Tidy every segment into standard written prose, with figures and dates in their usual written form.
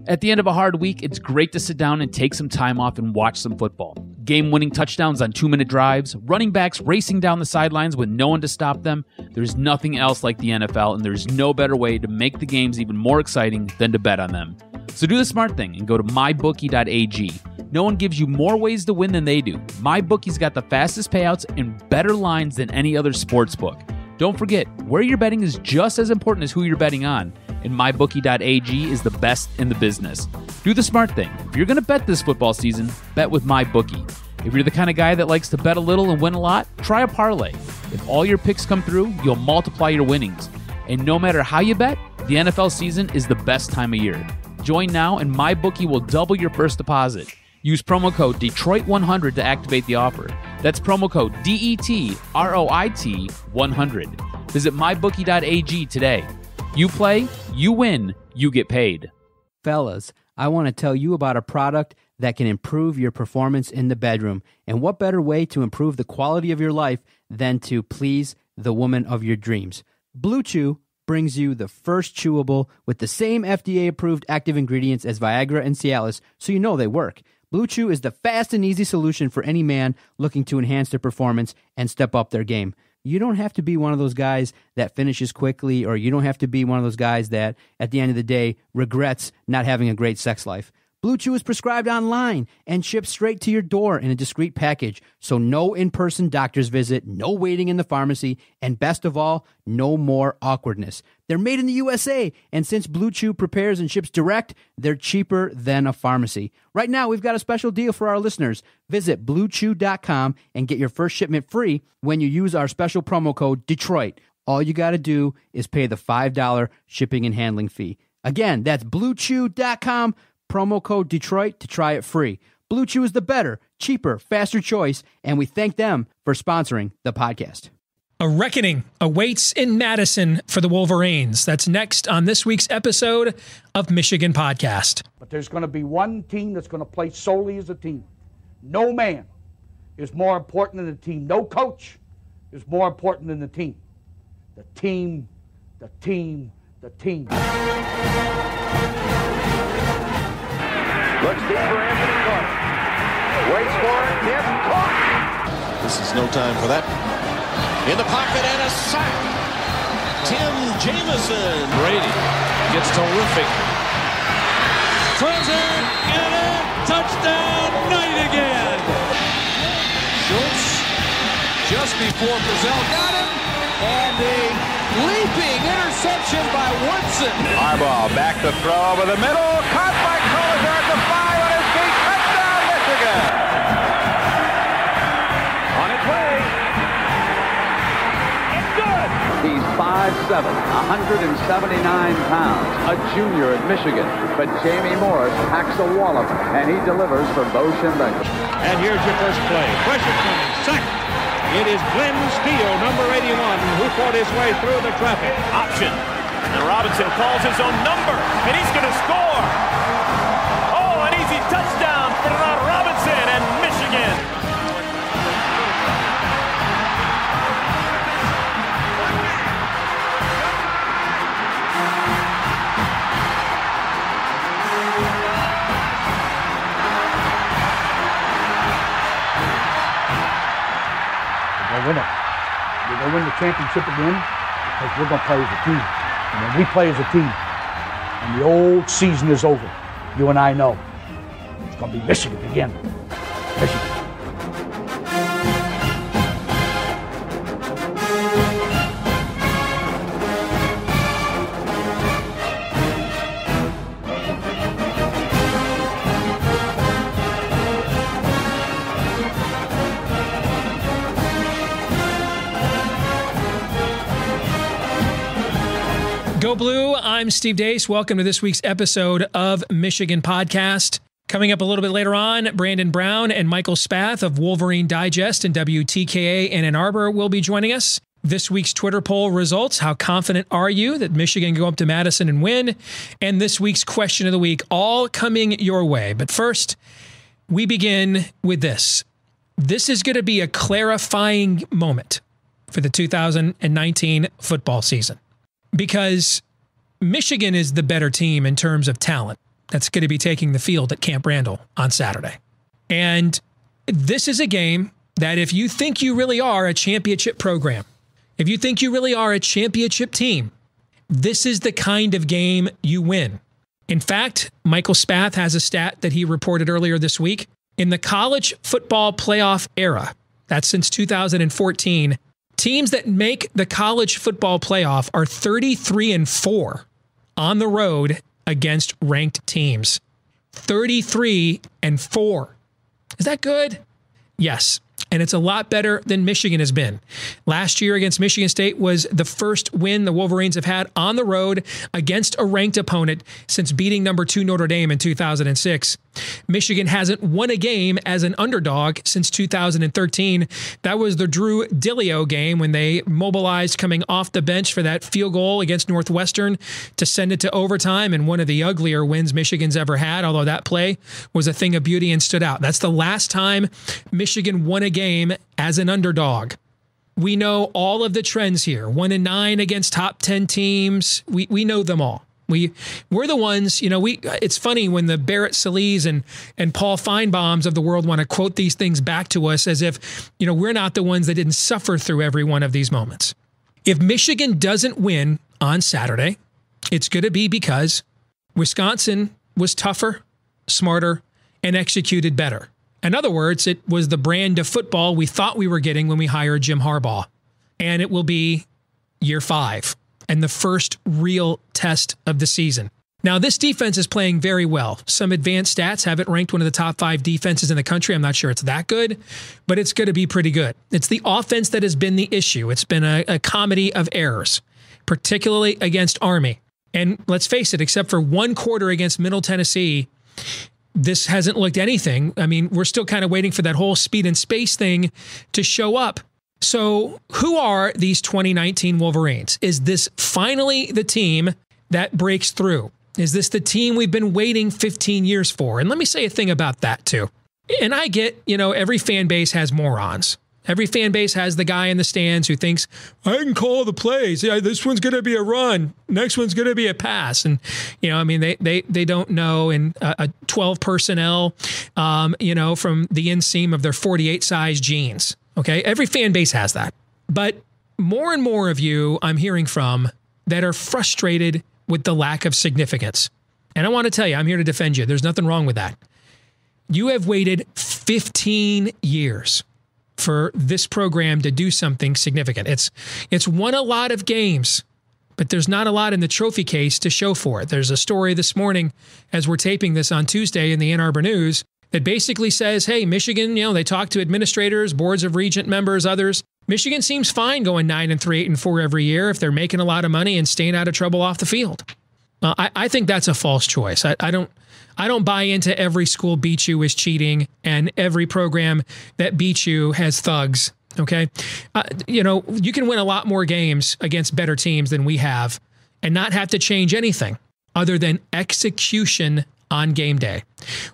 At the end of a hard week, it's great to sit down and take some time off and watch some football. Game-winning touchdowns on 2-minute drives, running backs racing down the sidelines with no one to stop them. There's nothing else like the NFL, and there's no better way to make the games even more exciting than to bet on them. So do the smart thing and go to mybookie.ag. No one gives you more ways to win than they do. MyBookie's got the fastest payouts and better lines than any other sportsbook. Don't forget, where you're betting is just as important as who you're betting on, and mybookie.ag is the best in the business. Do the smart thing. If you're going to bet this football season, bet with MyBookie. If you're the kind of guy that likes to bet a little and win a lot, try a parlay. If all your picks come through, you'll multiply your winnings. And no matter how you bet, the NFL season is the best time of year. Join now and MyBookie will double your first deposit. Use promo code Detroit100 to activate the offer. That's promo code DETROIT100. Visit mybookie.ag today. You play, you win, you get paid. Fellas, I want to tell you about a product that can improve your performance in the bedroom. And what better way to improve the quality of your life than to please the woman of your dreams? Blue Chew brings you the first chewable with the same FDA-approved active ingredients as Viagra and Cialis, so you know they work. Blue Chew is the fast and easy solution for any man looking to enhance their performance and step up their game. You don't have to be one of those guys that finishes quickly, or you don't have to be one of those guys that, at the end of the day, regrets not having a great sex life. Blue Chew is prescribed online and shipped straight to your door in a discreet package, so no in-person doctor's visit, no waiting in the pharmacy, and best of all, no more awkwardness. They're made in the USA, and since Blue Chew prepares and ships direct, they're cheaper than a pharmacy. Right now, we've got a special deal for our listeners. Visit BlueChew.com and get your first shipment free when you use our special promo code DETROIT. All you got to do is pay the $5 shipping and handling fee. Again, that's BlueChew.com, promo code Detroit to try it free. Blue Chew is the better, cheaper, faster choice, and we thank them for sponsoring the podcast. A reckoning awaits in Madison for the Wolverines. That's next on this week's episode of Michigan Podcast. But there's going to be one team that's going to play solely as a team. No man is more important than the team. No coach is more important than the team. The team, the team, the team. Looks deep for Anthony Clark. Waits for it. Hit. Caught. This is no time for that. In the pocket and a sack. Tim Jamison. Brady gets terrific. Throws it. Get it. Touchdown. Knight again. Schultz just before Brazil got him. And a leaping interception by Woodson. Arbor back to throw over the middle. Caught by Collier at the 5 on his feet. Touchdown, Michigan. On its way. It's good. He's 5'7", 179 pounds, a junior at Michigan. But Jamie Morris packs a wallop, and he delivers for Bo Schembechler. And here's your first play. Pressure coming. Sack. It is Glenn Steele, number 81, who fought his way through the traffic. Option. And Robinson calls his own number, and he's going to score. Oh, an easy touchdown for Robinson and Michigan. We're going to win it. We're going to win the championship again because we're going to play as a team. And when we play as a team and the old season is over, you and I know it's going to be Michigan again. Michigan. Go Blue, I'm Steve Deace. Welcome to this week's episode of Michigan Podcast. Coming up a little bit later on, Brandon Brown and Michael Spath of Wolverine Digest and WTKA-Ann in Arbor will be joining us. This week's Twitter poll results, how confident are you that Michigan can go up to Madison and win? And this week's question of the week, all coming your way. But first, we begin with this. This is going to be a clarifying moment for the 2019 football season. Because Michigan is the better team in terms of talent. that's going to be taking the field at Camp Randall on Saturday. And this is a game that if you think you really are a championship program, if you think you really are a championship team, this is the kind of game you win. In fact, Michael Spath has a stat that he reported earlier this week. In the college football playoff era, that's since 2014, teams that make the college football playoff are 33-4 on the road against ranked teams. 33-4. Is that good? Yes. And it's a lot better than Michigan has been. Last year against Michigan State was the first win the Wolverines have had on the road against a ranked opponent since beating number 2 Notre Dame in 2006. Michigan hasn't won a game as an underdog since 2013. That was the Drew Dillio game when they mobilized coming off the bench for that field goal against Northwestern to send it to overtime, and one of the uglier wins Michigan's ever had, although that play was a thing of beauty and stood out. That's the last time Michigan won a game as an underdog. We know all of the trends here. 1-9 against top 10 teams. We know them all. We're the ones, it's funny when the Barrett Sallees and Paul Feinbaums of the world want to quote these things back to us as if, we're not the ones that didn't suffer through every one of these moments. If Michigan doesn't win on Saturday, it's going to be because Wisconsin was tougher, smarter, and executed better. In other words, it was the brand of football we thought we were getting when we hired Jim Harbaugh. And it will be year 5 and the first real test of the season. Now, this defense is playing very well. Some advanced stats have it ranked one of the top 5 defenses in the country. I'm not sure it's that good, but it's going to be pretty good. It's the offense that has been the issue. It's been a comedy of errors, particularly against Army. And let's face it, except for one quarter against Middle Tennessee, this hasn't looked anything. I mean, we're still kind of waiting for that whole speed and space thing to show up. So who are these 2019 Wolverines? Is this finally the team that breaks through? Is this the team we've been waiting 15 years for? And let me say a thing about that too. And I get, every fan base has morons. Every fan base has the guy in the stands who thinks, I can call the plays. Yeah, this one's going to be a run. Next one's going to be a pass. And, they don't know. And 12 personnel, from the inseam of their 48 size jeans. Okay. Every fan base has that. But more and more of you I'm hearing from that are frustrated with the lack of significance. And I want to tell you, I'm here to defend you. There's nothing wrong with that. You have waited 15 years for this program to do something significant. It's won a lot of games, but there's not a lot in the trophy case to show for it. There's a story this morning as we're taping this on Tuesday in the Ann Arbor News that basically says, hey, Michigan, they talk to administrators, boards of regent members, others. Michigan seems fine going 9-3, 8-4 every year if they're making a lot of money and staying out of trouble off the field. Well, I think that's a false choice. I don't buy into every school beats you is cheating and every program that beats you has thugs. Okay. You can win a lot more games against better teams than we have and not have to change anything other than execution on game day.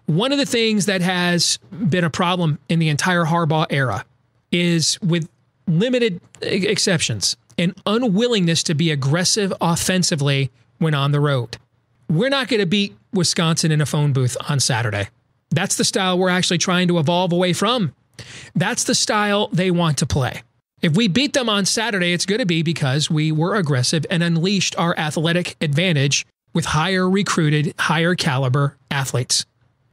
One of the things that has been a problem in the entire Harbaugh era is, with limited exceptions, an unwillingness to be aggressive offensively when on the road. We're not going to beat Wisconsin in a phone booth on Saturday. That's the style we're actually trying to evolve away from. That's the style they want to play. If we beat them on Saturday, it's going to be because we were aggressive and unleashed our athletic advantage with higher recruited, higher caliber athletes,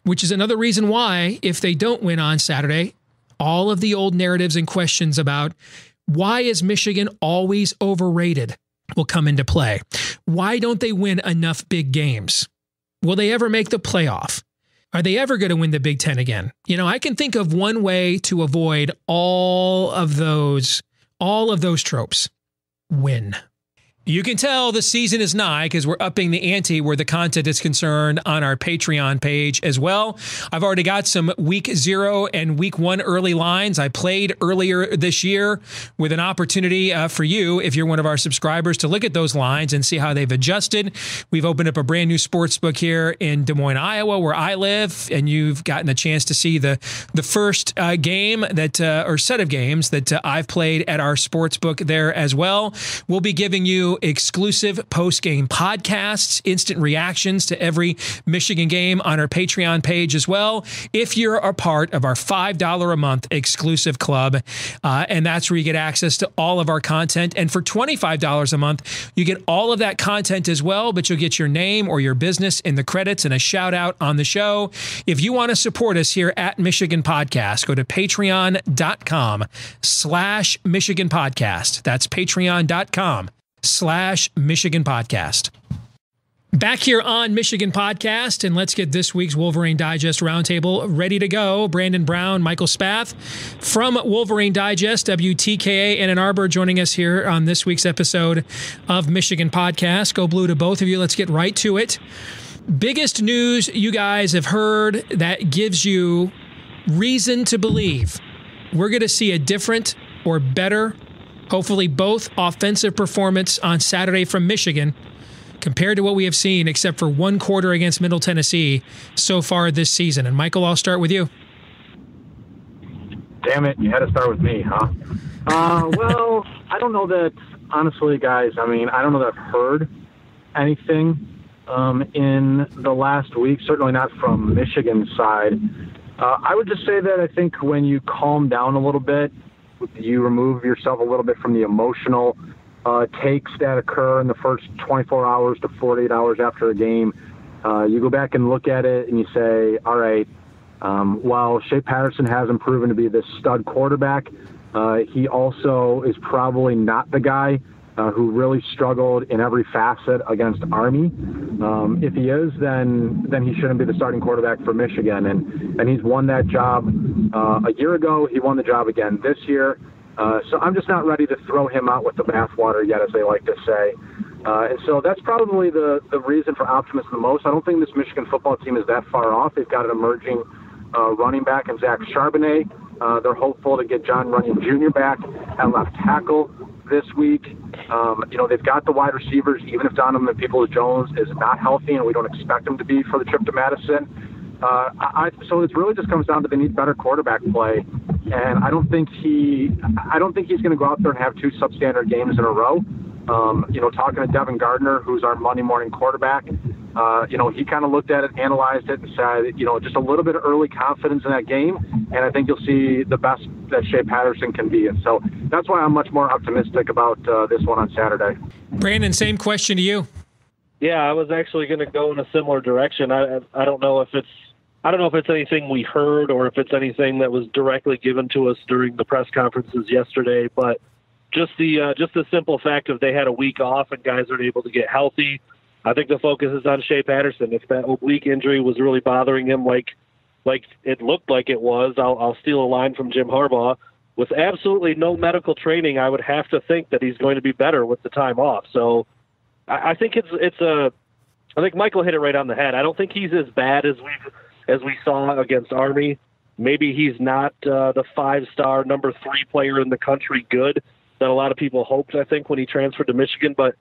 which is another reason why, if they don't win on Saturday, all of the old narratives and questions about why is Michigan always overrated will come into play. Why don't they win enough big games? Will they ever make the playoff? Are they ever going to win the Big Ten again? I can think of one way to avoid all of those tropes. Win. You can tell the season is nigh because we're upping the ante where the content is concerned on our Patreon page as well. I've already got some week 0 and week 1 early lines I played earlier this year with an opportunity for you, if you're one of our subscribers, to look at those lines and see how they've adjusted. We've opened up a brand new sports book here in Des Moines, Iowa, where I live, and you've gotten a chance to see the first game that or set of games that I've played at our sports book there as well. We'll be giving you you exclusive post-game podcasts, instant reactions to every Michigan game on our Patreon page as well, if you're a part of our $5 a month exclusive club. And that's where you get access to all of our content. And for $25 a month, you get all of that content as well, but you'll get your name or your business in the credits and a shout out on the show. If you want to support us here at Michigan Podcast, go to patreon.com/Michigan Podcast. That's patreon.com/Michigan Podcast. Back here on Michigan Podcast, and let's get this week's Wolverine Digest Roundtable ready to go. Brandon Brown, Michael Spath from Wolverine Digest, WTKA-Ann and Arbor, joining us here on this week's episode of Michigan Podcast. Go blue to both of you. Let's get right to it. Biggest news you guys have heard that gives you reason to believe we're going to see a different or better, hopefully both, offensive performance on Saturday from Michigan compared to what we have seen, except for one quarter against Middle Tennessee so far this season. And Michael, I'll start with you. Damn it, you had to start with me, huh? Well, I don't know that, honestly, guys, I mean, I don't know that I've heard anything in the last week, certainly not from Michigan's side. I would just say that I think when you calm down a little bit, you remove yourself a little bit from the emotional takes that occur in the first 24 hours to 48 hours after a game. You go back and look at it and you say, all right, while Shea Patterson hasn't proven to be this stud quarterback, he also is probably not the guy who really struggled in every facet against Army. If he is, then he shouldn't be the starting quarterback for Michigan. And he's won that job a year ago. He won the job again this year. So I'm just not ready to throw him out with the bathwater yet, as they like to say. And so that's probably the reason for optimism the most. I don't think this Michigan football team is that far off. They've got an emerging running back in Zach Charbonnet. They're hopeful to get John Runyon Jr. back at left tackle this week. They've got the wide receivers, even if Donovan Peoples-Jones is not healthy, and we don't expect him to be for the trip to Madison. So it really just comes down to they need better quarterback play, and I don't think he's going to go out there and have two substandard games in a row. Talking to Devin Gardner, who's our Monday morning quarterback, he kind of looked at it, analyzed it, and said, just a little bit of early confidence in that game, and I think you'll see the best that Shea Patterson can be. And so that's why I'm much more optimistic about this one on Saturday. Brandon, same question to you. Yeah, I was actually going to go in a similar direction. I don't know if it's anything we heard or if it's anything that was directly given to us during the press conferences yesterday, but just the simple fact of they had a week off and guys are able to get healthy. I think the focus is on Shea Patterson. If that oblique injury was really bothering him like it looked like it was, I'll steal a line from Jim Harbaugh. With absolutely no medical training, I would have to think that he's going to be better with the time off. So I think I think Michael hit it right on the head. I don't think he's as bad as we saw against Army. Maybe he's not the 5-star number 3 player in the country good that a lot of people hoped, I think, when he transferred to Michigan, but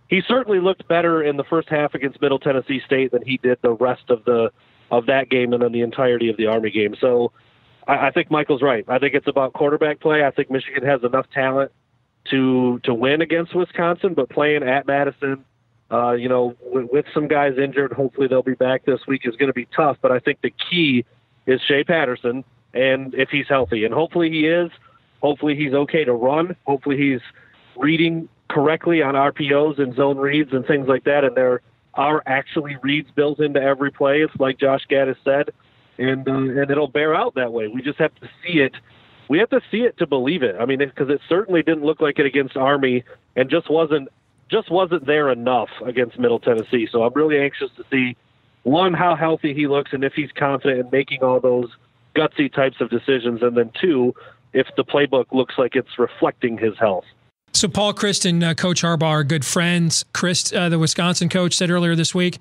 he certainly looked better in the first half against Middle Tennessee State than he did the rest of that game and then the entirety of the Army game. So I think Michael's right. I think it's about quarterback play. I think Michigan has enough talent to win against Wisconsin, but playing at Madison, with some guys injured, hopefully they'll be back this week, is going to be tough. But I think the key is Shea Patterson, and if he's healthy, and hopefully he is. Hopefully he's okay to run. Hopefully he's reading correctly on RPOs and zone reads and things like that. And there are actually reads built into every play. It's like Josh Gaddis said, and it'll bear out that way. We just have to see it. We have to see it to believe it. I mean, because it certainly didn't look like it against Army, and just wasn't there enough against Middle Tennessee. So I'm really anxious to see, one, how healthy he looks and if he's confident in making all those gutsy types of decisions, and then two, if the playbook looks like it's reflecting his health. So Paul Chryst and Coach Harbaugh are good friends. Chryst, the Wisconsin coach, said earlier this week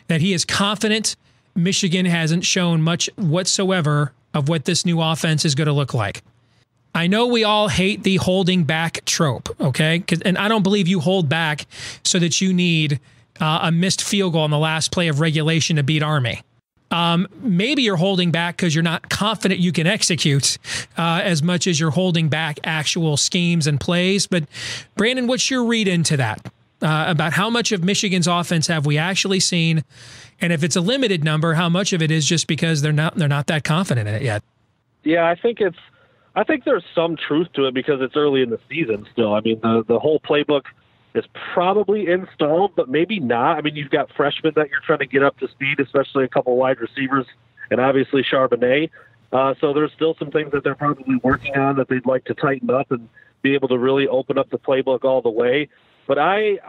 that he is confident Michigan hasn't shown much whatsoever of what this new offense is going to look like. I know we all hate the holding back trope, okay? And I don't believe you hold back so that you need a missed field goal on the last play of regulation to beat Army. Maybe you're holding back because you're not confident you can execute as much as you're holding back actual schemes and plays. But Brandon, what's your read into that? about how much of Michigan's offense have we actually seen, and if it's a limited number, how much of it is just because they're not that confident in it yet. Yeah, I think there's some truth to it because it's early in the season still. I mean, the whole playbook is probably installed, but maybe not. I mean, you've got freshmen that you're trying to get up to speed, especially a couple wide receivers, and obviously Charbonnet. So there's still some things that they're probably working on that they'd like to tighten up and be able to really open up the playbook all the way. But I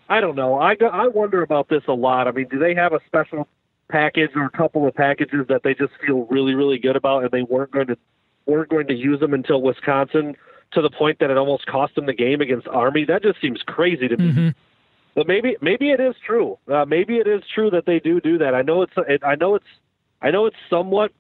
don't know. I wonder about this a lot. I mean, do they have a special package or a couple of packages that they just feel really, really good about, and they weren't going to use them until Wisconsin, to the point that it almost cost them the game against Army? That just seems crazy to me. Mm-hmm. But maybe it is true. Maybe it is true that they do that. I know it's somewhat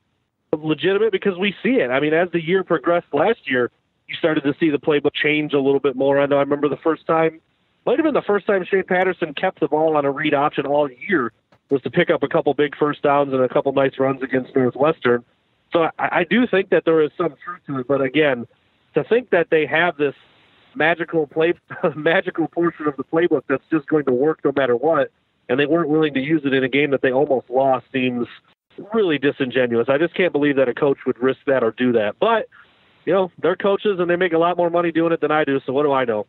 legitimate because we see it. I mean, as the year progressed last year, you started to see the playbook change a little bit more. I know I remember the first time, might have been the first time Shane Patterson kept the ball on a read option all year, was to pick up a couple big first downs and a couple nice runs against Northwestern. So I do think that there is some truth to it. But again, to think that they have this magical portion of the playbook that's just going to work no matter what, and they weren't willing to use it in a game that they almost lost, seems really disingenuous. I just can't believe that a coach would risk that or do that. But, you know, they're coaches and they make a lot more money doing it than I do, so what do I know?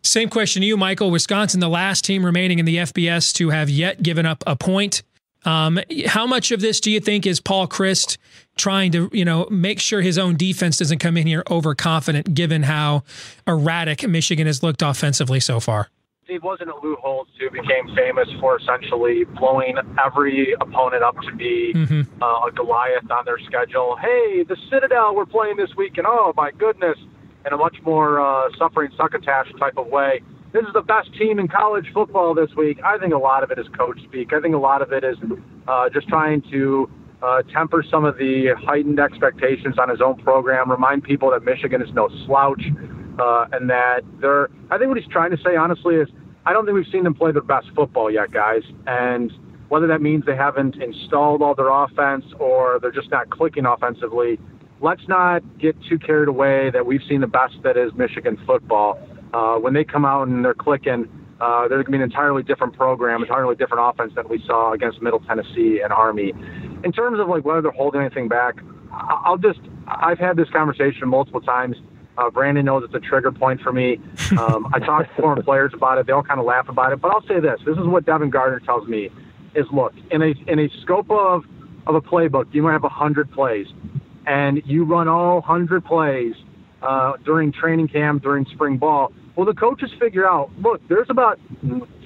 Same question to you, Michael. Wisconsin, the last team remaining in the FBS to have yet given up a point. How much of this do you think is Paul Chryst trying to, make sure his own defense doesn't come in here overconfident, given how erratic Michigan has looked offensively so far? Steve, wasn't it Lou Holtz who became famous for essentially blowing every opponent up to be a Goliath on their schedule? Hey, the Citadel we're playing this week, and oh my goodness, in a much more suffering succotash type of way. This is the best team in college football this week. I think a lot of it is coach speak. I think a lot of it is just trying to temper some of the heightened expectations on his own program, remind people that Michigan is no slouch, and that I think what he's trying to say, honestly, is I don't think we've seen them play their best football yet, guys. And whether that means they haven't installed all their offense or they're just not clicking offensively, let's not get too carried away that we've seen the best that is Michigan football. When they come out and they're clicking, they're going to be an entirely different program, entirely different offense than we saw against Middle Tennessee and Army. In terms of whether they're holding anything back, I've had this conversation multiple times. Brandon knows it's a trigger point for me. I talk to former players about it. They all kind of laugh about it. But I'll say this. This is what Devin Gardner tells me is, look, in a scope of a playbook, you might have 100 plays, and you run all 100 plays during training camp, during spring ball. Well, the coaches figure out, look, there's about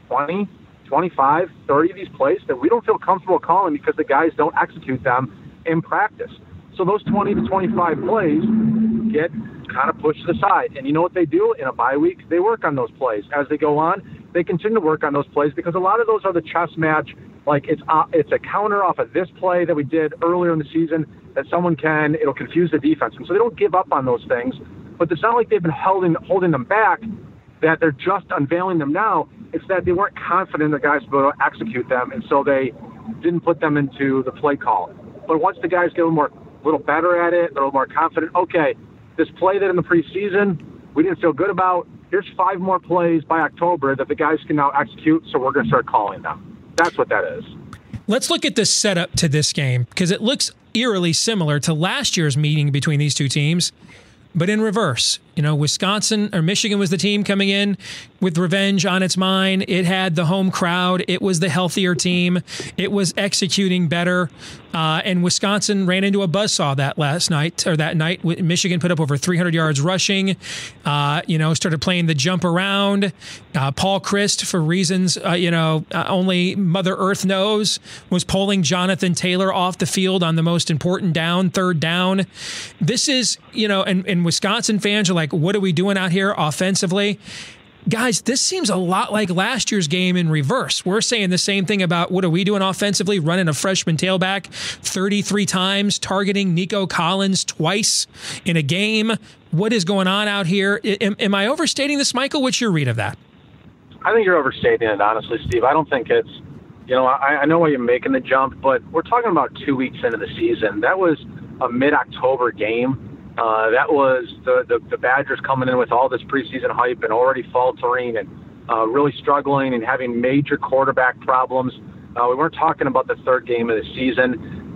20, 25, 30 of these plays that we don't feel comfortable calling because the guys don't execute them in practice. So those 20 to 25 plays get kind of pushed to the side. And you know what they do? In a bye week, they work on those plays. As they go on, they continue to work on those plays because a lot of those are the chess match. It's a counter off of this play that we did earlier in the season that it'll confuse the defense. And so they don't give up on those things. But it's not like they've been holding them back, that they're just unveiling them now. It's that they weren't confident the guys would be able to execute them, and so they didn't put them into the play call. But once the guys get a little better at it, they're a little more confident, okay, this play that in the preseason we didn't feel good about, here's 5 more plays by October that the guys can now execute, so we're going to start calling them. That's what that is. Let's look at the setup to this game, because it looks eerily similar to last year's meeting between these two teams, but in reverse. Michigan was the team coming in with revenge on its mind. It had the home crowd. It was the healthier team. It was executing better. And Wisconsin ran into a buzzsaw that night. Michigan put up over 300 yards rushing, started playing the jump around. Paul Chryst, for reasons, only Mother Earth knows, was pulling Jonathan Taylor off the field on the most important down, 3rd down. This is, and Wisconsin fans are like, what are we doing out here offensively? Guys, this seems a lot like last year's game in reverse. We're saying the same thing about what are we doing offensively, running a freshman tailback 33 times, targeting Nico Collins twice in a game. What is going on out here? Am I overstating this, Michael? What's your read of that? I think you're overstating it, honestly, Steve. I don't think it's, I know why you're making the jump, but we're talking about 2 weeks into the season. That was a mid-October game. That was the Badgers coming in with all this preseason hype and already faltering and really struggling and having major quarterback problems. We weren't talking about the third game of the season.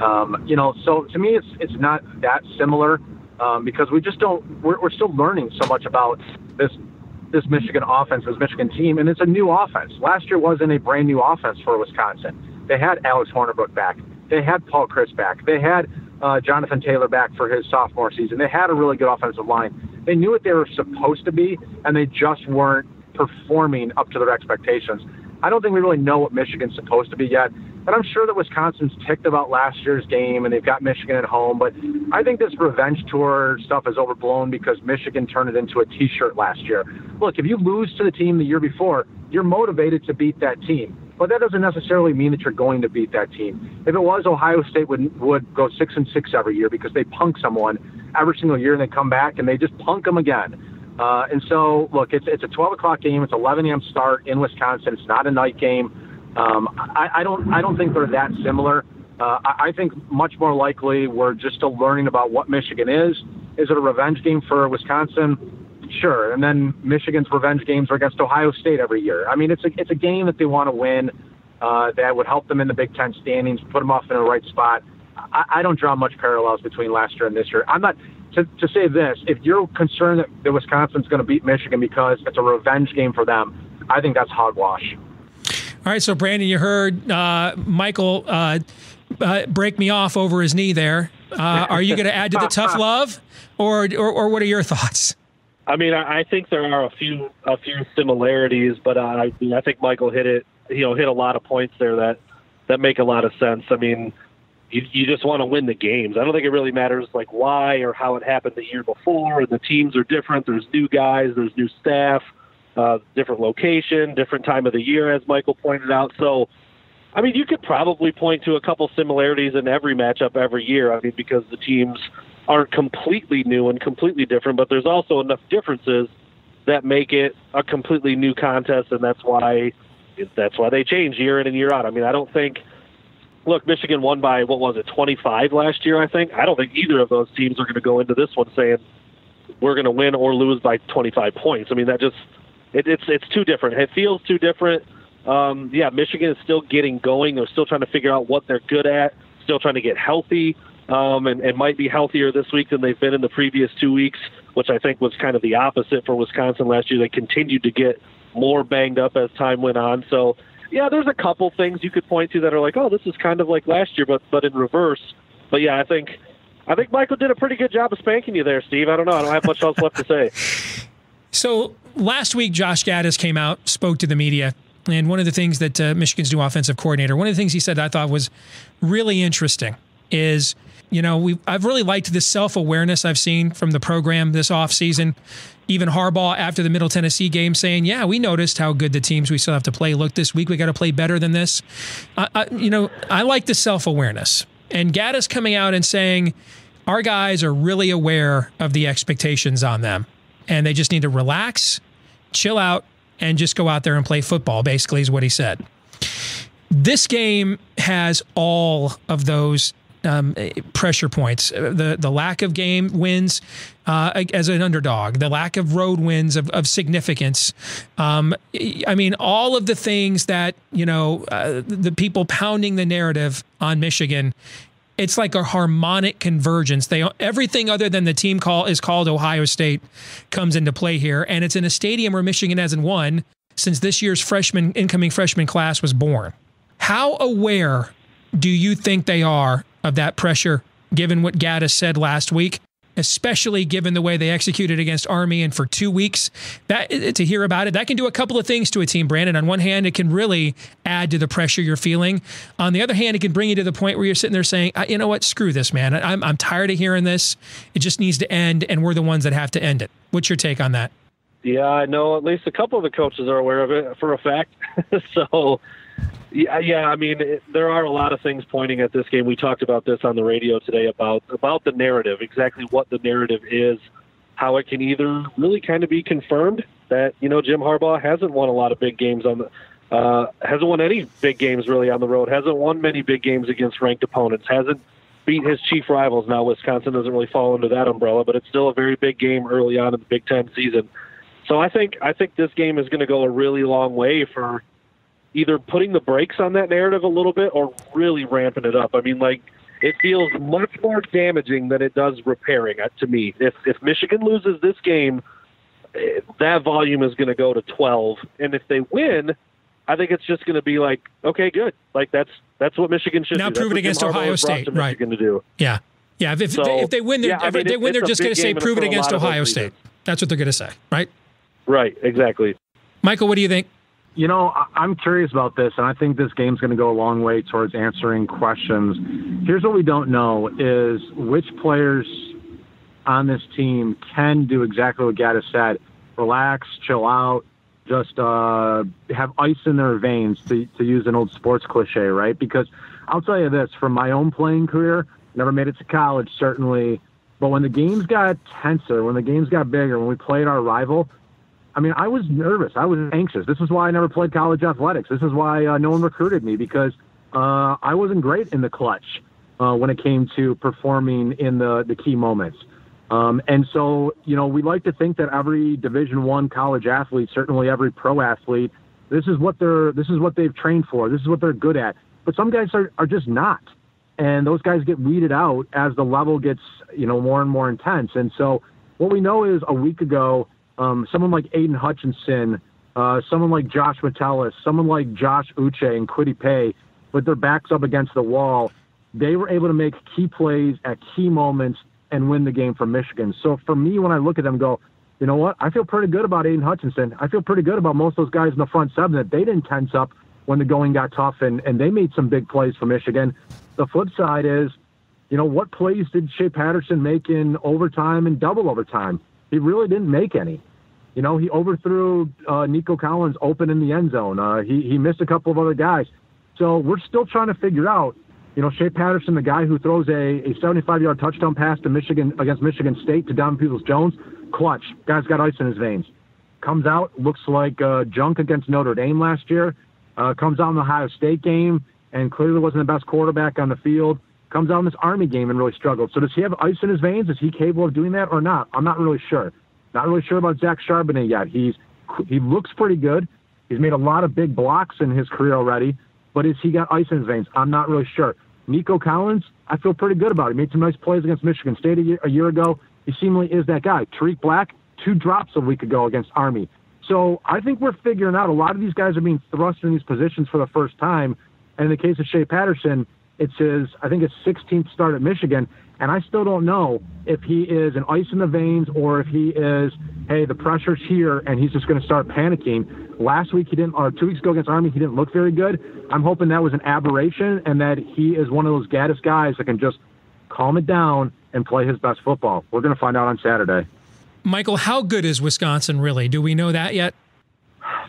So to me, it's not that similar because we're still learning so much about this Michigan offense, this Michigan team, and it's a new offense. Last year wasn't a brand new offense for Wisconsin. They had Alex Hornibrook back. They had Paul Chryst back. They had Jonathan Taylor back for his sophomore season. They had a really good offensive line. They knew what they were supposed to be, and they just weren't performing up to their expectations. I don't think we really know what Michigan's supposed to be yet, but I'm sure that Wisconsin's ticked about last year's game, and they've got Michigan at home. But I think this revenge tour stuff is overblown because Michigan turned it into a T-shirt last year. Look, if you lose to the team the year before, you're motivated to beat that team. But that doesn't necessarily mean that you're going to beat that team. If it was, Ohio State would go 6-6 every year because they punk someone every single year and they come back and they just punk them again. And so, look, it's a 12 o'clock game. It's 11 a.m. start in Wisconsin. It's not a night game. I don't think they're that similar. I think much more likely we're just still learning about what Michigan is. Is it a revenge game for Wisconsin? Sure. And then Michigan's revenge games are against Ohio State every year. I mean, it's a game that they want to win that would help them in the Big Ten standings, put them off in the right spot. I don't draw much parallels between last year and this year. I'm not to say this. If you're concerned that Wisconsin's going to beat Michigan because it's a revenge game for them, I think that's hogwash. All right, so Brandon, you heard Michael break me off over his knee there. Are you going to add to the tough love, or what are your thoughts? I mean, I think there are a few similarities, but I think Michael hit a lot of points there that make a lot of sense. I mean, you just want to win the games. I don't think it really matters like why or how it happened the year before. And the teams are different. There's new guys. There's new staff. Different location, different time of the year, as Michael pointed out. So, I mean, you could probably point to a couple similarities in every matchup every year. I mean, because the teams aren't completely new and completely different, but there's also enough differences that make it a completely new contest, and that's why they change year in and year out. I mean, I don't think. Look, Michigan won by 25 last year. I think. I don't think either of those teams are going to go into this one saying we're going to win or lose by 25 points. I mean, that just. It's too different. It feels too different. Michigan is still getting going. They're still trying to figure out what they're good at, still trying to get healthy, and might be healthier this week than they've been in the previous 2 weeks, which I think was kind of the opposite for Wisconsin last year. They continued to get more banged up as time went on. So, yeah, there's a couple things you could point to that are like, oh, this is kind of like last year, but in reverse. But, yeah, I think Michael did a pretty good job of spanking you there, Steve. I don't know. I don't have much else left to say. So last week, Josh Gaddis came out, spoke to the media, and one of the things that Michigan's new offensive coordinator, one of the things he said I thought was really interesting is, I've really liked this self-awareness I've seen from the program this offseason. Even Harbaugh after the Middle Tennessee game saying, yeah, we noticed how good the teams we still have to play look this week. We got to play better than this. I like the self-awareness. And Gaddis coming out and saying, our guys are really aware of the expectations on them. And they just need to relax, chill out, and just go out there and play football, basically, is what he said. This game has all of those pressure points. The lack of game wins as an underdog, the lack of road wins of significance. I mean, all of the things that, the people pounding the narrative on Michigan, it's like a harmonic convergence. Everything other than the team is called Ohio State comes into play here, and it's in a stadium where Michigan hasn't won since this year's incoming freshman class was born. How aware do you think they are of that pressure, given what Gaddis said last week, especially given the way they executed against Army and for 2 weeks? To hear about it, that can do a couple of things to a team, Brandon. On one hand, it can really add to the pressure you're feeling. On the other hand, it can bring you to the point where you're sitting there saying, you know what, screw this, man. I'm tired of hearing this. It just needs to end, and we're the ones that have to end it. What's your take on that? Yeah, I know at least a couple of the coaches are aware of it for a fact. So, yeah. I mean, there are a lot of things pointing at this game. We talked about this on the radio today about the narrative, exactly what the narrative is, how it can either really kind of be confirmed that, Jim Harbaugh hasn't won a lot of big games hasn't won any big games really on the road, hasn't won many big games against ranked opponents, hasn't beat his chief rivals. Now, Wisconsin doesn't really fall under that umbrella, but it's still a very big game early on in the Big Ten season. So I think this game is going to go a really long way for either putting the brakes on that narrative a little bit or really ramping it up. I mean, like, it feels much more damaging than it does repairing to me. If Michigan loses this game, that volume is going to go to 12. And if they win, I think it's just going to be like, okay, good. Like, that's what Michigan should now do. Now prove it against Ohio State, right? Michigan to do. Yeah. Yeah, if they win, they're just going to say prove it against Ohio State. That's what they're going to say, right? Right, exactly. Michael, what do you think? You know, I'm curious about this, and I think this game's going to go a long way towards answering questions. Here's what we don't know is which players on this team can do exactly what Gaddis said. Relax, chill out, just have ice in their veins, to use an old sports cliche, right? Because I'll tell you this, from my own playing career, never made it to college, certainly, but when the games got tenser, when the games got bigger, when we played our rival, I mean, I was nervous. I was anxious. This is why I never played college athletics. This is why no one recruited me, because I wasn't great in the clutch when it came to performing in the key moments. And so, you know, we like to think that every Division I college athlete, certainly every pro athlete, this is what they've trained for. This is what they're good at. But some guys are just not. And those guys get weeded out as the level gets, you know, more and more intense. And so what we know is a week ago, someone like Aiden Hutchinson, someone like Josh Metellus, someone like Josh Uche and Kwity Paye, with their backs up against the wall, they were able to make key plays at key moments and win the game for Michigan. So for me, when I look at them, go, you know what? I feel pretty good about Aiden Hutchinson. I feel pretty good about most of those guys in the front seven, that they didn't tense up when the going got tough, and they made some big plays for Michigan. The flip side is, you know, what plays did Shea Patterson make in overtime and double overtime? He really didn't make any. You know, he overthrew Nico Collins open in the end zone. He missed a couple of other guys. So we're still trying to figure out, you know, Shea Patterson, the guy who throws a 75-yard touchdown pass to Michigan against Michigan State to Donovan Peoples-Jones, clutch. Guy's got ice in his veins. Comes out, looks like junk against Notre Dame last year. Comes out in the Ohio State game and clearly wasn't the best quarterback on the field. Comes out in this Army game and really struggled. So does he have ice in his veins? Is he capable of doing that or not? I'm not really sure. Not really sure about Zach Charbonnet yet. He looks pretty good. He's made a lot of big blocks in his career already, but has he got ice in his veins? I'm not really sure. Nico Collins, I feel pretty good about. He made some nice plays against Michigan State a year ago. He seemingly is that guy. Tariq Black, 2 drops a week ago against Army. So I think we're figuring out a lot of these guys are being thrust in these positions for the first time. And in the case of Shea Patterson, it's his 16th start at Michigan. And I still don't know if he is an ice in the veins or if he is, hey, the pressure's here and he's just going to start panicking. Last week or 2 weeks ago against Army, he didn't look very good. I'm hoping that was an aberration and that he is one of those Gaddis guys that can just calm it down and play his best football. We're going to find out on Saturday. Michael, how good is Wisconsin really? Do we know that yet?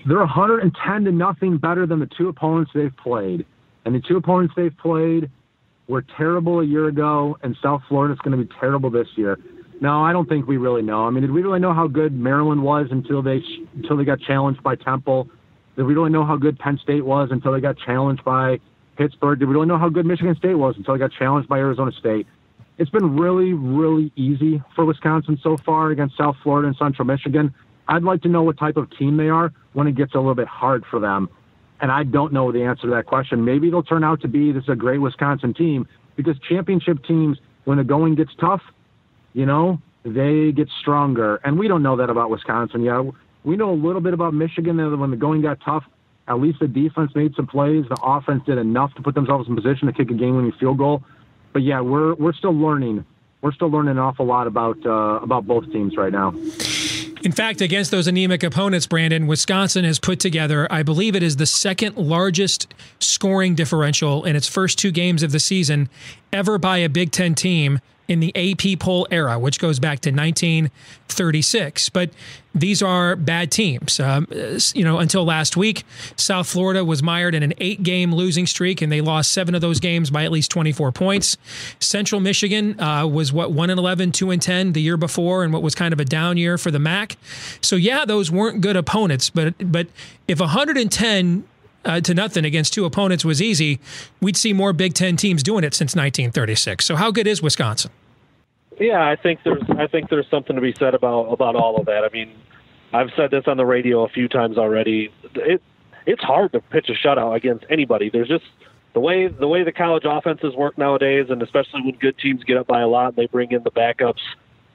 They're 110-0 better than the 2 opponents they've played. And the 2 opponents they've played were terrible a year ago, and South Florida's going to be terrible this year. No, I don't think we really know. I mean, did we really know how good Maryland was until they got challenged by Temple? Did we really know how good Penn State was until they got challenged by Pittsburgh? Did we really know how good Michigan State was until they got challenged by Arizona State? It's been really, really easy for Wisconsin so far against South Florida and Central Michigan. I'd like to know what type of team they are when it gets a little bit hard for them. And I don't know the answer to that question. Maybe it'll turn out to be this is a great Wisconsin team, because championship teams, when the going gets tough, you know, they get stronger. And we don't know that about Wisconsin yet. We know a little bit about Michigan that when the going got tough, at least the defense made some plays. The offense did enough to put themselves in position to kick a game-winning field goal. But yeah, we're still learning. We're still learning an awful lot about both teams right now. In fact, against those anemic opponents, Brandon, Wisconsin has put together, I believe it is the second largest scoring differential in its first 2 games of the season ever by a Big Ten team in the AP poll era, which goes back to 1936. But these are bad teams. Until last week, South Florida was mired in an 8-game losing streak, and they lost 7 of those games by at least 24 points. Central Michigan was 1-11, 2-10 the year before, and what was kind of a down year for the MAC. So yeah, those weren't good opponents, but if 110 to nothing against 2 opponents was easy, we'd see more Big Ten teams doing it since 1936. So how good is Wisconsin? Yeah, I think there's something to be said about all of that. I mean, I've said this on the radio a few times already. It's hard to pitch a shutout against anybody. There's just the way the college offenses work nowadays, and especially when good teams get up by a lot and they bring in the backups,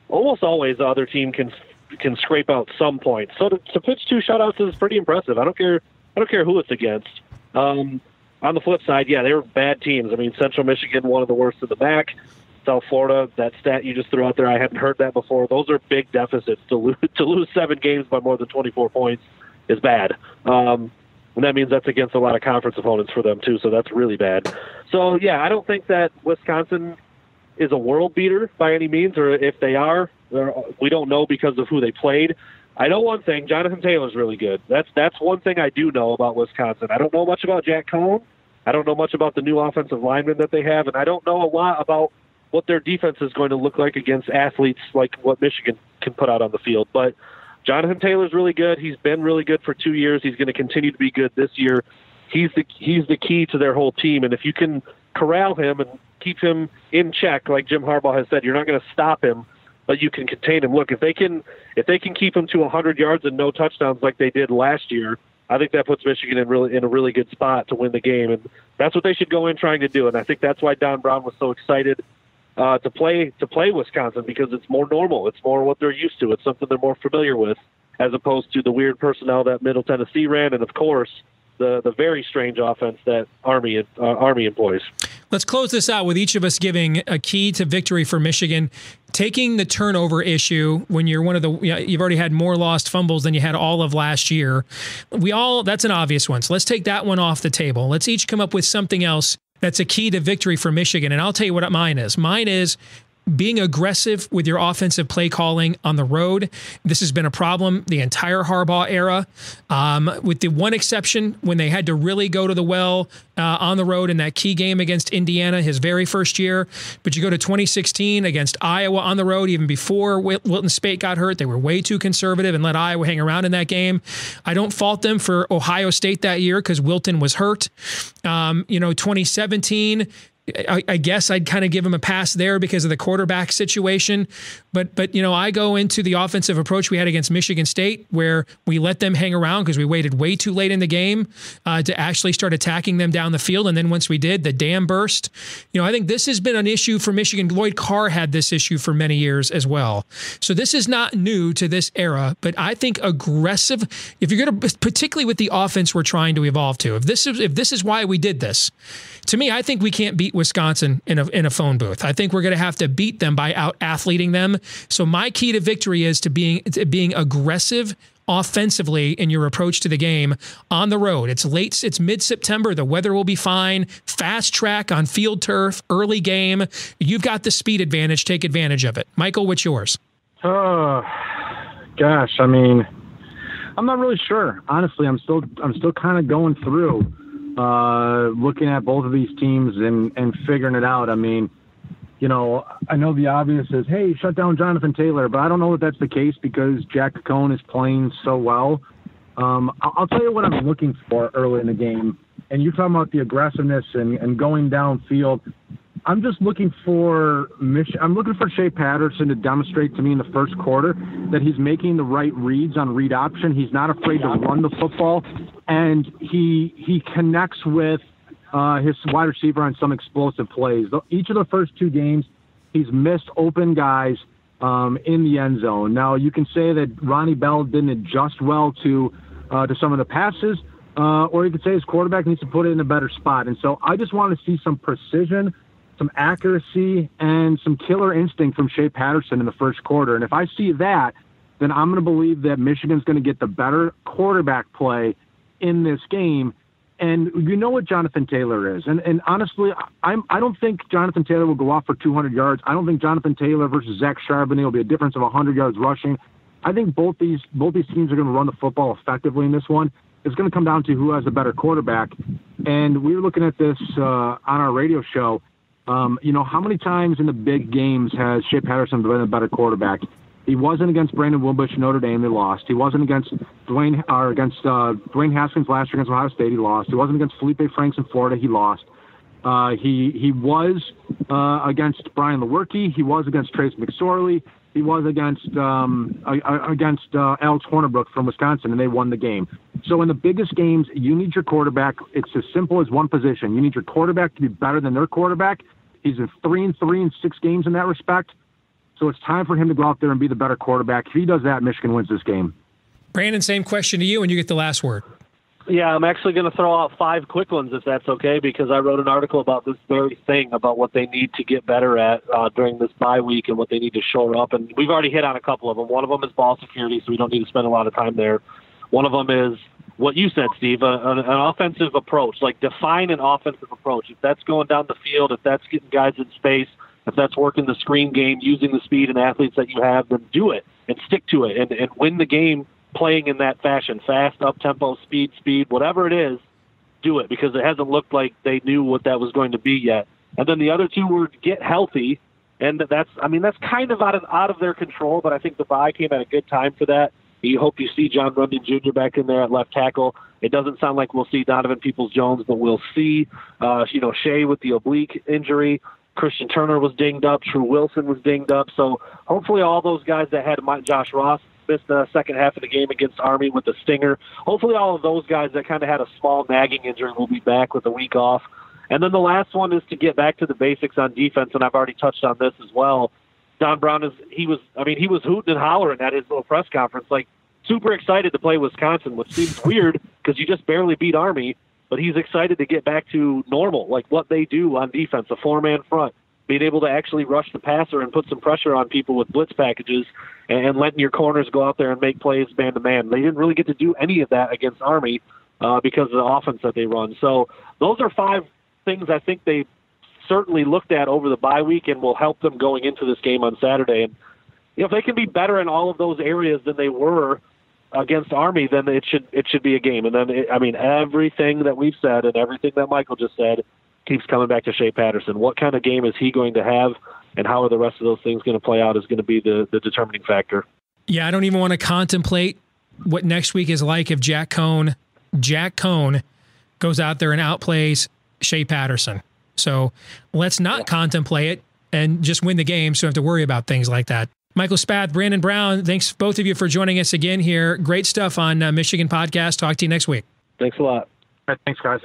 almost always the other team can scrape out some points. So to pitch 2 shutouts is pretty impressive. I don't care who it's against. On the flip side, yeah, they were bad teams. I mean, Central Michigan, one of the worst in the MAC. South Florida, that stat you just threw out there, I hadn't heard that before. Those are big deficits. To lose 7 games by more than 24 points is bad. And that means that's against a lot of conference opponents for them, too, so that's really bad. So, yeah, I don't think that Wisconsin is a world beater by any means, or if they are, we don't know because of who they played. I know one thing, Jonathan Taylor's really good. That's one thing I do know about Wisconsin. I don't know much about Jack Cohn. I don't know much about the new offensive linemen that they have, and I don't know a lot about what their defense is going to look like against athletes like what Michigan can put out on the field. But Jonathan Taylor's really good. He's been really good for 2 years. He's going to continue to be good this year. He's the key to their whole team. And if you can corral him and keep him in check, like Jim Harbaugh has said, you're not going to stop him, but you can contain him. Look, if they can keep him to 100 yards and no touchdowns like they did last year, I think that puts Michigan in a really good spot to win the game. And that's what they should go in trying to do. And I think that's why Don Brown was so excited to play Wisconsin, because it's more normal. It's more what they're used to. It's something they're more familiar with, as opposed to the weird personnel that Middle Tennessee ran, and of course the very strange offense that Army employs. Let's close this out with each of us giving a key to victory for Michigan. Taking the turnover issue, when you're you've already had more lost fumbles than you had all of last year. That's an obvious one. So let's take that one off the table. Let's each come up with something else that's a key to victory for Michigan. And I'll tell you what mine is. Mine is being aggressive with your offensive play calling on the road. This has been a problem the entire Harbaugh era, with the one exception when they had to really go to the well on the road in that key game against Indiana, his very first year. But you go to 2016 against Iowa on the road, even before Wilton Speight got hurt, they were way too conservative and let Iowa hang around in that game. I don't fault them for Ohio State that year because Wilton was hurt. 2017, I guess I'd kind of give him a pass there because of the quarterback situation. But I go into the offensive approach we had against Michigan State, where we let them hang around because we waited way too late in the game to actually start attacking them down the field. And then once we did, the dam burst. I think this has been an issue for Michigan. Lloyd Carr had this issue for many years as well. So this is not new to this era, but I think aggressive, if you're going to, particularly with the offense we're trying to evolve to, if this is why we did this, to me, I think we can't beat Wisconsin in a phone booth. I think we're going to have to beat them by out-athleting them. So my key to victory is to being aggressive offensively in your approach to the game on the road. It's mid-September. The weather will be fine. Fast track on field turf, early game. You've got the speed advantage. Take advantage of it. Michael, what's yours? Oh, gosh. I mean, I'm not really sure. Honestly, I'm still kind of going through looking at both of these teams and figuring it out. I mean, I know the obvious is, hey, shut down Jonathan Taylor, but I don't know if that's the case because Jack Cohn is playing so well. I'll tell you what I'm looking for early in the game. And you're talking about the aggressiveness and going downfield. I'm just looking for Shea Patterson to demonstrate to me in the first quarter that he's making the right reads on read option. He's not afraid to run the football, and he connects with his wide receiver on some explosive plays. Each of the first 2 games, he's missed open guys in the end zone. Now, you can say that Ronnie Bell didn't adjust well to some of the passes, or you could say his quarterback needs to put it in a better spot. And so I just want to see some precision, some accuracy, and some killer instinct from Shea Patterson in the first quarter. And if I see that, then I'm going to believe that Michigan's going to get the better quarterback play in this game. And you know what Jonathan Taylor is. And honestly, I don't think Jonathan Taylor will go off for 200 yards. I don't think Jonathan Taylor versus Zach Charbonnet will be a difference of 100 yards rushing. I think both these teams are going to run the football effectively in this one. It's going to come down to who has a better quarterback. And we were looking at this on our radio show. How many times in the big games has Shea Patterson been a better quarterback? He wasn't against Brandon Wilbush, Notre Dame. They lost. He wasn't against Dwayne Haskins last year against Ohio State. He lost. He wasn't against Felipe Franks in Florida. He lost. He was against Brian Lewerke. He was against Trace McSorley. He was against Alex Hornibrook from Wisconsin, and they won the game. So in the biggest games, you need your quarterback. It's as simple as one position. You need your quarterback to be better than their quarterback. He's in 3-3 in 6 games in that respect. So it's time for him to go out there and be the better quarterback. If he does that, Michigan wins this game. Brandon, same question to you, and you get the last word. Yeah, I'm actually going to throw out 5 quick ones if that's okay, because I wrote an article about this very thing, about what they need to get better at during this bye week and what they need to shore up. And we've already hit on a couple of them. One of them is ball security, so we don't need to spend a lot of time there. One of them is what you said, Steve, an offensive approach. Like, define an offensive approach. If that's going down the field, if that's getting guys in space, if that's working the screen game, using the speed and athletes that you have, then do it and stick to it and win the game playing in that fashion. Fast, up-tempo, speed, whatever it is, do it, because it hasn't looked like they knew what that was going to be yet. And then the other 2 were get healthy, and that's kind of out of their control, but I think the bye came at a good time for that. You hope you see John Runyon Jr. back in there at left tackle. It doesn't sound like we'll see Donovan Peoples-Jones, but we'll see, Shea with the oblique injury. Christian Turner was dinged up. True Wilson was dinged up. So hopefully all those guys that had Josh Ross missed the second half of the game against Army with the stinger. Hopefully all of those guys that kind of had a small nagging injury will be back with a week off. And then the last one is to get back to the basics on defense, and I've already touched on this as well. Don Brown he was hooting and hollering at his little press conference, like super excited to play Wisconsin, which seems weird because you just barely beat Army, but he's excited to get back to normal, like what they do on defense, a 4-man front, being able to actually rush the passer and put some pressure on people with blitz packages and letting your corners go out there and make plays man-to-man. They didn't really get to do any of that against Army because of the offense that they run. So those are 5 things I think they certainly looked at over the bye week and will help them going into this game on Saturday. And if they can be better in all of those areas than they were against Army, then it should be a game. And then, everything that we've said and everything that Michael just said keeps coming back to Shea Patterson. What kind of game is he going to have, and how are the rest of those things going to play out is going to be the determining factor. Yeah, I don't even want to contemplate what next week is like if Jack Cohn goes out there and outplays Shea Patterson. So let's not contemplate it and just win the game so we don't have to worry about things like that. Michael Spath, Brandon Brown, thanks both of you for joining us again here. Great stuff on Michigan Podcast. Talk to you next week. Thanks a lot. Thanks, guys.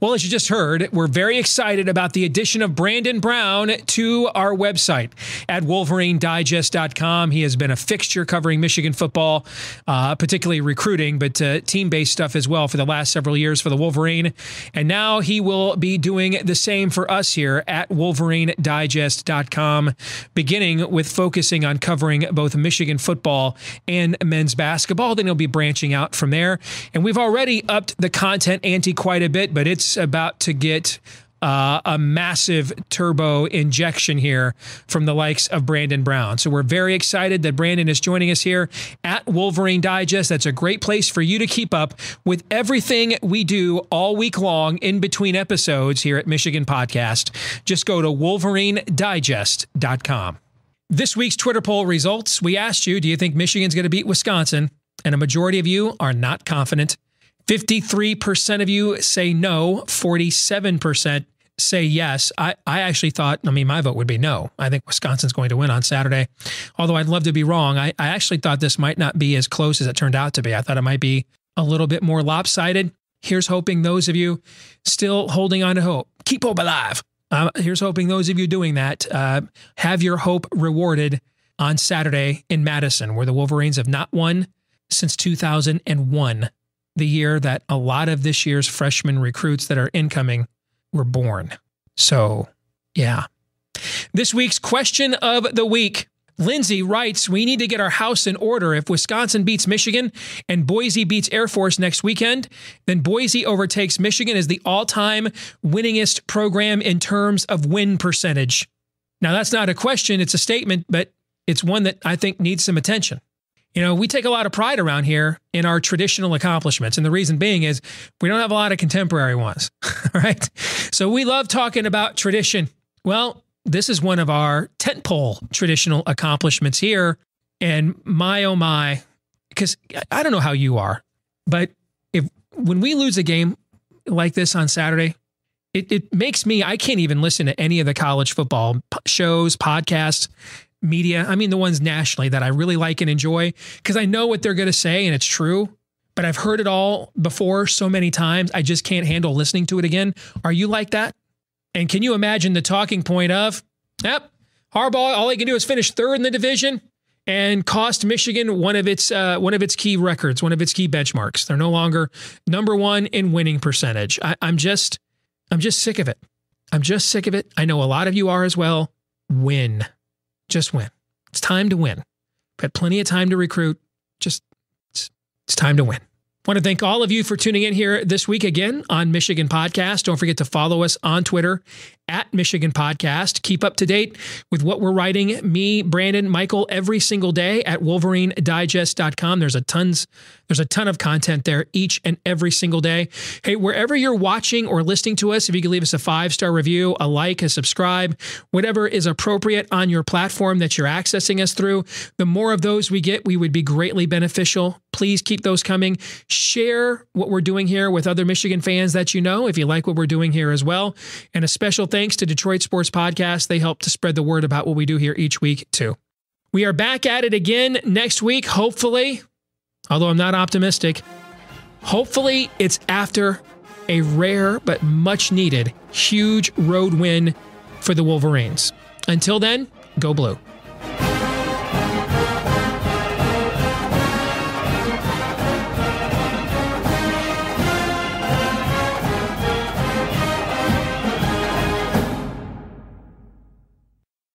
Well, as you just heard, we're very excited about the addition of Brandon Brown to our website at WolverineDigest.com. He has been a fixture covering Michigan football, particularly recruiting, but team-based stuff as well for the last several years for the Wolverine. And now he will be doing the same for us here at WolverineDigest.com, beginning with focusing on covering both Michigan football and men's basketball. Then he'll be branching out from there. And we've already upped the content ante quite a bit, but it's about to get a massive turbo injection here from the likes of Brandon Brown. So we're very excited that Brandon is joining us here at Wolverine Digest. That's a great place for you to keep up with everything we do all week long in between episodes here at Michigan Podcast. Just go to WolverineDigest.com. This week's Twitter poll results, we asked you, do you think Michigan's going to beat Wisconsin? And a majority of you are not confident. 53% of you say no, 47% say yes. I actually thought, my vote would be no. I think Wisconsin's going to win on Saturday. Although I'd love to be wrong. I actually thought this might not be as close as it turned out to be. I thought it might be a little bit more lopsided. Here's hoping those of you still holding on to hope. Keep hope alive. Here's hoping those of you doing that have your hope rewarded on Saturday in Madison, where the Wolverines have not won since 2001. The year that a lot of this year's freshman recruits that are incoming were born. So, yeah. This week's question of the week. Lindsay writes, we need to get our house in order. If Wisconsin beats Michigan and Boise beats Air Force next weekend, then Boise overtakes Michigan as the all-time winningest program in terms of win percentage. Now, that's not a question. It's a statement, but it's one that I think needs some attention. You know, we take a lot of pride around here in our traditional accomplishments. And the reason being is we don't have a lot of contemporary ones, right? So we love talking about tradition. Well, this is one of our tentpole traditional accomplishments here. And my, oh my, because I don't know how you are, but when we lose a game like this on Saturday, it makes me, I can't even listen to any of the college football shows, podcasts, media. I mean, the ones nationally that I really like and enjoy, because I know what they're going to say and it's true, but I've heard it all before so many times. I just can't handle listening to it again. Are you like that? And can you imagine the talking point of, yep, Harbaugh, all he can do is finish third in the division and cost Michigan one of its key records, one of its key benchmarks. They're no longer number one in winning percentage. I'm just sick of it. I'm just sick of it. I know a lot of you are as well. Win. Just win. It's time to win. We've had plenty of time to recruit. It's time to win. I want to thank all of you for tuning in here this week again on Michigan Podcast. Don't forget to follow us on Twitter at Michigan Podcast. Keep up to date with what we're writing, me, Brandon, Michael, every single day at WolverineDigest.com. There's a ton of content there each and every single day. Hey, wherever you're watching or listening to us, if you could leave us a 5-star review, a like, a subscribe, whatever is appropriate on your platform that you're accessing us through, the more of those we get, we would be greatly beneficial. Please keep those coming. Share what we're doing here with other Michigan fans that you know, if you like what we're doing here as well. And a special thanks to Detroit Sports Podcast. They help to spread the word about what we do here each week too. We are back at it again next week, hopefully, although I'm not optimistic. Hopefully it's after a rare but much needed huge road win for the Wolverines. Until then, go Blue.